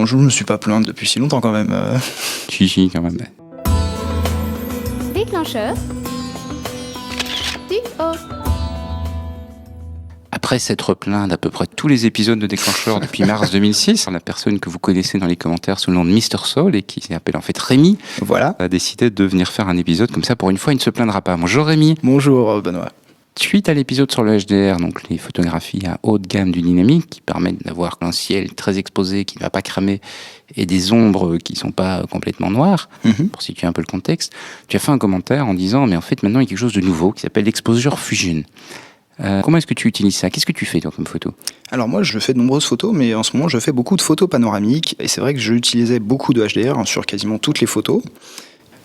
Non, je me suis pas plaint depuis si longtemps quand même. Si, quand même. Déclencheur. Duo. Après s'être plaint d'à peu près tous les épisodes de Déclencheur depuis mars 2006, la personne que vous connaissez dans les commentaires sous le nom de Mister Soul et qui s'appelle en fait Rémi, Voilà. a décidé de venir faire un épisode comme ça. Pour une fois, il ne se plaindra pas. Bonjour Rémi. Bonjour Benoît. Suite à l'épisode sur le HDR, donc les photographies à haute gamme du dynamique, qui permettent d'avoir un ciel très exposé qui ne va pas cramer et des ombres qui ne sont pas complètement noires, pour situer un peu le contexte, tu as fait un commentaire en disant mais en fait maintenant il y a quelque chose de nouveau qui s'appelle l'exposure fusion. Comment est-ce que tu utilises ça? Qu'est-ce que tu fais toi comme photo? Alors moi je fais de nombreuses photos, mais en ce moment je fais beaucoup de photos panoramiques, et c'est vrai que j'utilisais beaucoup de HDR sur quasiment toutes les photos.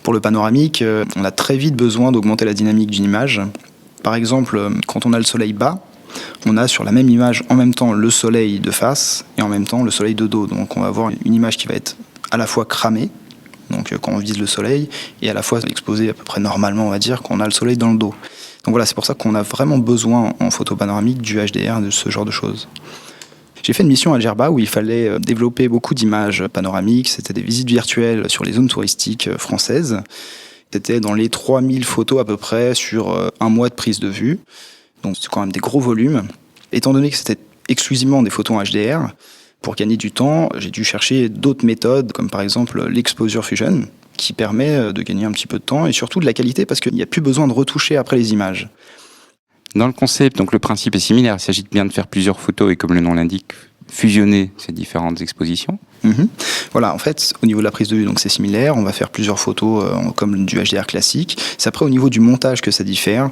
Pour le panoramique, on a très vite besoin d'augmenter la dynamique d'une image. Par exemple, quand on a le soleil bas, on a sur la même image en même temps le soleil de face et en même temps le soleil de dos. Donc on va avoir une image qui va être à la fois cramée, donc quand on vise le soleil, et à la fois exposée à peu près normalement, on va dire, quand on a le soleil dans le dos. Donc voilà, c'est pour ça qu'on a vraiment besoin en photo panoramique du HDR, de ce genre de choses. J'ai fait une mission à Djerba où il fallait développer beaucoup d'images panoramiques. C'était des visites virtuelles sur les zones touristiques françaises. C'était dans les 3000 photos à peu près sur un mois de prise de vue. Donc c'est quand même des gros volumes. Étant donné que c'était exclusivement des photos en HDR, pour gagner du temps, j'ai dû chercher d'autres méthodes, comme par exemple l'exposure fusion, qui permet de gagner un petit peu de temps et surtout de la qualité parce qu'il n'y a plus besoin de retoucher après les images. Dans le concept, donc le principe est similaire. Il s'agit bien de faire plusieurs photos et comme le nom l'indique, fusionner ces différentes expositions. Voilà, en fait, au niveau de la prise de vue, donc c'est similaire. On va faire plusieurs photos comme du HDR classique. C'est après au niveau du montage que ça diffère.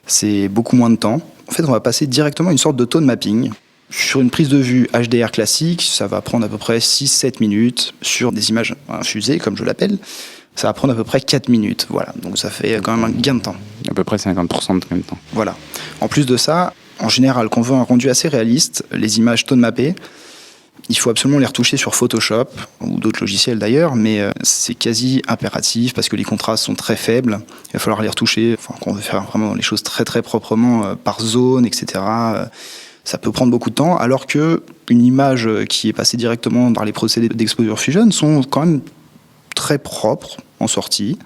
C'est beaucoup moins de temps. En fait, on va passer directement à une sorte de tone mapping. Sur une prise de vue HDR classique, ça va prendre à peu près 6-7 minutes. Sur des images infusées, comme je l'appelle, ça va prendre à peu près 4 minutes. Voilà, donc ça fait quand même un gain de temps. À peu près 50% de même temps. Voilà. En plus de ça, en général, quand on veut un rendu assez réaliste, les images tone mappées, il faut absolument les retoucher sur Photoshop ou d'autres logiciels d'ailleurs, mais c'est quasi impératif parce que les contrastes sont très faibles. Il va falloir les retoucher, quand on veut faire vraiment les choses très très proprement par zone, etc. Ça peut prendre beaucoup de temps, alors qu'une image qui est passée directement dans les procédés d'exposure fusion sont quand même très propres en sortie.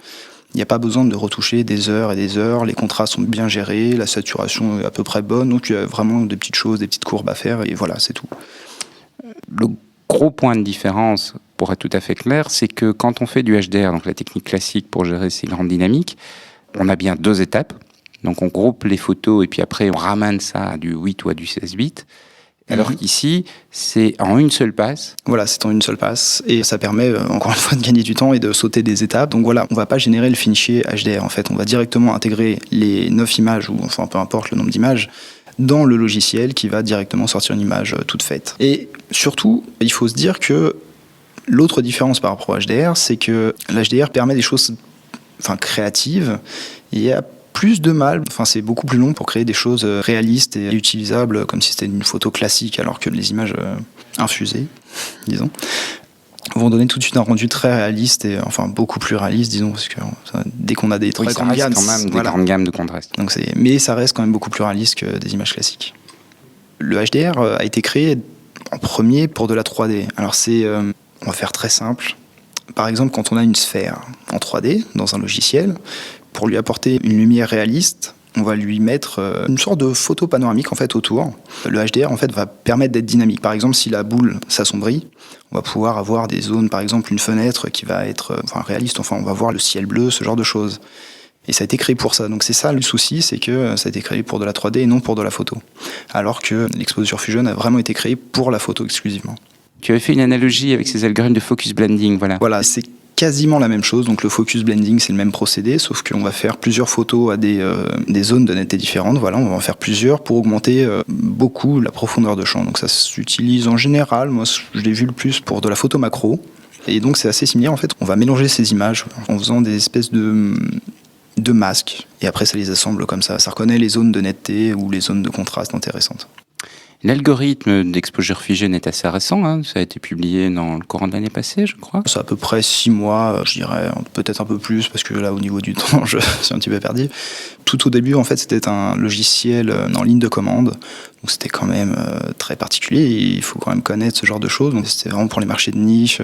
Il n'y a pas besoin de retoucher des heures et des heures, les contrastes sont bien gérés, la saturation est à peu près bonne, donc il y a vraiment des petites choses, des petites courbes à faire, et voilà, c'est tout. Le gros point de différence, pour être tout à fait clair, c'est que quand on fait du HDR, donc la technique classique pour gérer ces grandes dynamiques, on a bien 2 étapes. Donc on groupe les photos et puis après on ramène ça à du 8 ou à du 16 bits. Alors qu'ici, c'est en une seule passe. Voilà, c'est en une seule passe. Et ça permet, encore une fois, de gagner du temps et de sauter des étapes. Donc voilà, on ne va pas générer le fichier HDR. En fait, on va directement intégrer les 9 images, ou enfin peu importe le nombre d'images, dans le logiciel qui va directement sortir une image toute faite. Et surtout, il faut se dire que l'autre différence par rapport au HDR, c'est que l'HDR permet des choses créatives. Il y a plus de mal, c'est beaucoup plus long pour créer des choses réalistes et utilisables comme si c'était une photo classique, alors que les images infusées, disons, vont donner tout de suite un rendu très réaliste et beaucoup plus réaliste, disons, parce que dès qu'on a des très grandes gammes, quand même des grandes gammes de contraste. Donc mais ça reste quand même beaucoup plus réaliste que des images classiques. Le HDR a été créé en premier pour de la 3D. Alors on va faire très simple. Par exemple, quand on a une sphère en 3D dans un logiciel, pour lui apporter une lumière réaliste, on va lui mettre une sorte de photo panoramique en fait autour. Le HDR en fait va permettre d'être dynamique. Par exemple, si la boule s'assombrit, on va pouvoir avoir des zones, par exemple une fenêtre qui va être réaliste. On va voir le ciel bleu, ce genre de choses. Et ça a été créé pour ça. Donc c'est ça le souci, c'est que ça a été créé pour de la 3D et non pour de la photo. Alors que l'exposure fusion a vraiment été créée pour la photo exclusivement. Tu avais fait une analogie avec ces algorithmes de focus blending, voilà. Voilà, c'est quasiment la même chose. Donc le focus blending, c'est le même procédé, sauf qu'on va faire plusieurs photos à des zones de netteté différentes. Voilà, on va en faire plusieurs pour augmenter beaucoup la profondeur de champ. Donc ça s'utilise en général, moi je l'ai vu le plus pour de la photo macro. Et donc c'est assez similaire en fait. On va mélanger ces images en faisant des espèces de masques. Et après ça les assemble comme ça. Ça reconnaît les zones de netteté ou les zones de contraste intéressantes. L'algorithme d'Exposure Fusion est assez récent, hein. Ça a été publié dans le courant de l'année passée, je crois. C'est à peu près 6 mois, je dirais, peut-être un peu plus, parce que là, au niveau du temps, je suis un petit peu perdu. Tout au début, en fait, c'était un logiciel en ligne de commande, donc c'était quand même très particulier, il faut quand même connaître ce genre de choses, donc c'était vraiment pour les marchés de niche.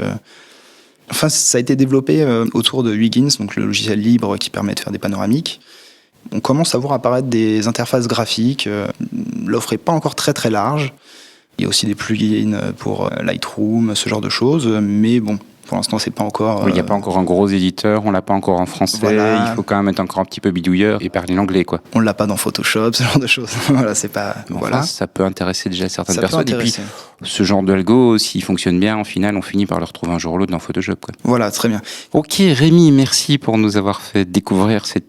Enfin, ça a été développé autour de Huygens, donc le logiciel libre qui permet de faire des panoramiques. On commence à voir apparaître des interfaces graphiques. L'offre n'est pas encore très très large. Il y a aussi des plugins pour Lightroom, ce genre de choses. Mais bon, pour l'instant, c'est pas encore... Oui, il n'y a pas encore un gros éditeur, on l'a pas encore en français. Voilà. Il faut quand même être encore un petit peu bidouilleur et parler l'anglais, quoi. On l'a pas dans Photoshop, ce genre de choses. Voilà, c'est pas... Enfin, voilà. Ça peut intéresser déjà certaines personnes. Et puis, ce genre d'algo, s'il fonctionne bien, en final, on finit par le retrouver un jour ou l'autre dans Photoshop, quoi. Voilà, très bien. Ok, Rémi, merci pour nous avoir fait découvrir cette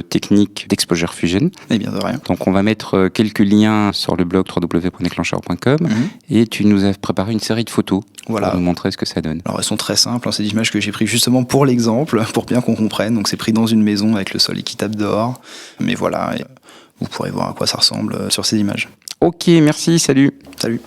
technique d'Exposure Fusion. Eh bien, de rien. Donc, on va mettre quelques liens sur le blog www.declencheur.com et tu nous as préparé une série de photos pour nous montrer ce que ça donne. Alors, elles sont très simples, hein, c'est des images que j'ai prises justement pour l'exemple, pour bien qu'on comprenne. Donc, c'est pris dans une maison avec le sol équitable dehors. Mais voilà, vous pourrez voir à quoi ça ressemble sur ces images. Ok, merci, salut. Salut.